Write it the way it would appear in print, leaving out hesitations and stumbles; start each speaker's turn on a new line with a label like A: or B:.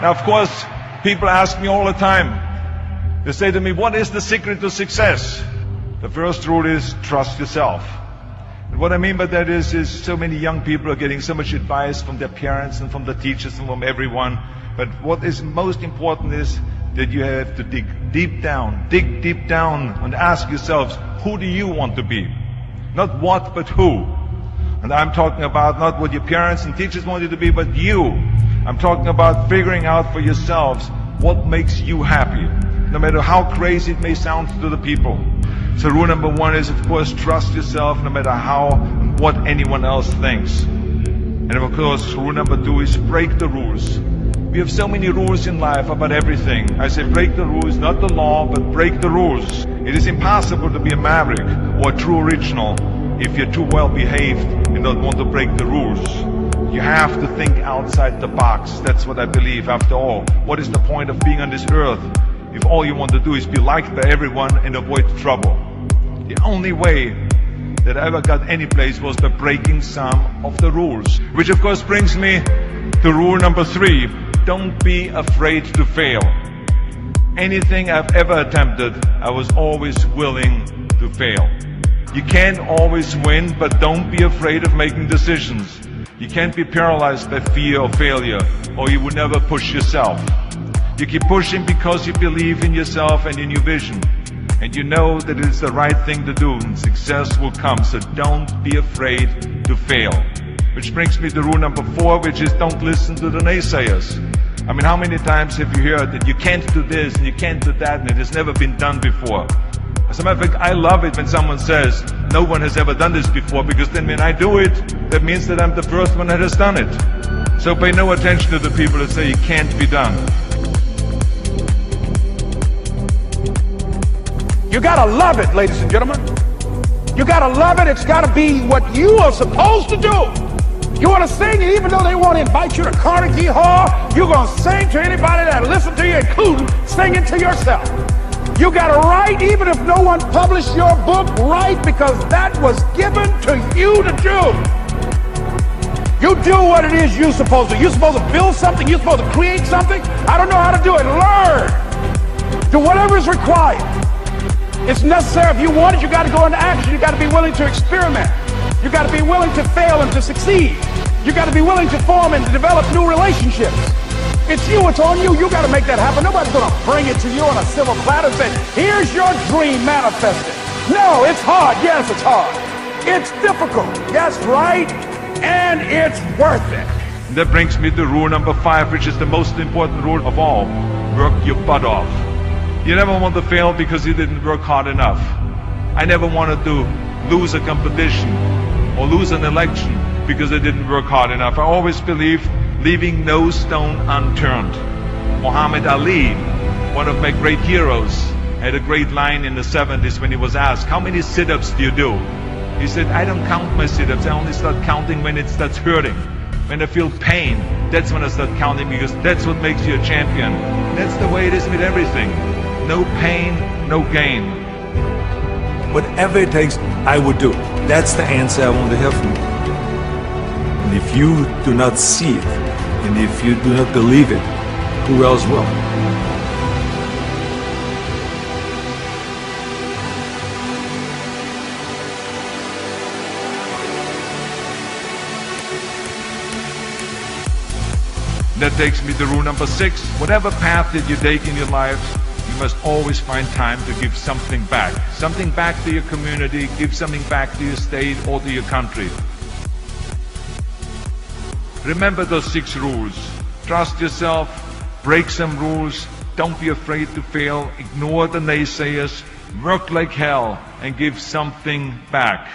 A: Now, of course, people ask me all the time. They say to me, what is the secret to success? The first rule is trust yourself. And what I mean by that is so many young people are getting so much advice from their parents and from the teachers and from everyone. But what is most important is that you have to dig deep down and ask yourselves, who do you want to be? Not what, but who. And I'm talking about not what your parents and teachers want you to be, but you. I'm talking about figuring out for yourselves what makes you happy, no matter how crazy it may sound to the people. So rule number one is, of course, trust yourself no matter how and what anyone else thinks. And of course, rule number two is break the rules. We have so many rules in life about everything. I say break the rules, not the law, but break the rules. It is impossible to be a maverick or a true original if you're too well behaved and don't want to break the rules. You have to think outside the box. That's what I believe. After all, what is the point of being on this earth if all you want to do is be liked by everyone and avoid trouble? The only way that I ever got any place was by breaking some of the rules. Which of course brings me to rule number three. Don't be afraid to fail. Anything I've ever attempted, I was always willing to fail. You can't always win, but don't be afraid of making decisions. You can't be paralyzed by fear or failure, or you would never push yourself. You keep pushing because you believe in yourself and in your vision. And you know that it is the right thing to do, and success will come. So don't be afraid to fail. Which brings me to rule number four, which is don't listen to the naysayers. I mean, how many times have you heard that you can't do this and you can't do that and it has never been done before? As a matter of fact, I love it when someone says, no one has ever done this before, because then when I do it, that means that I'm the first one that has done it. So pay no attention to the people that say it can't be done.
B: You gotta love it, ladies and gentlemen. You gotta love it. It's gotta be what you are supposed to do. You want to sing, and even though they want to invite you to Carnegie Hall, you're going to sing to anybody that listens to you, including singing to yourself. You got to write, even if no one published your book, write, because that was given to you to do. You do what it is you're supposed to. You're supposed to build something. You're supposed to create something. I don't know how to do it. Learn. Do whatever is required. It's necessary. If you want it, you got to go into action. You got to be willing to experiment. You got to be willing to fail and to succeed. You got to be willing to form and to develop new relationships. It's you, it's on you. You got to make that happen. Nobody's going to bring it to you on a silver platter and say, here's your dream manifested. No, it's hard. Yes, it's hard. It's difficult. Yes, right. And it's worth it.
A: And that brings me to rule number 5, which is the most important rule of all. Work your butt off. You never want to fail because you didn't work hard enough. I never wanted to lose a competition or lose an election because I didn't work hard enough. I always believed leaving no stone unturned. Muhammad Ali, one of my great heroes, had a great line in the 70s when he was asked, how many sit-ups do you do? He said, I don't count my sit-ups. I only start counting when it starts hurting. When I feel pain, that's when I start counting, because that's what makes you a champion. That's the way it is with everything. No pain, no gain.
C: Whatever it takes, I would do. That's the answer I want to hear from you. And if you do not see it, and if you do not believe it, who else will?
A: That takes me to rule number 6. Whatever path that you take in your life, you must always find time to give something back. Something back to your community, give something back to your state or to your country. Remember those 6 rules. Trust yourself, break some rules, don't be afraid to fail, ignore the naysayers, work like hell, and give something back.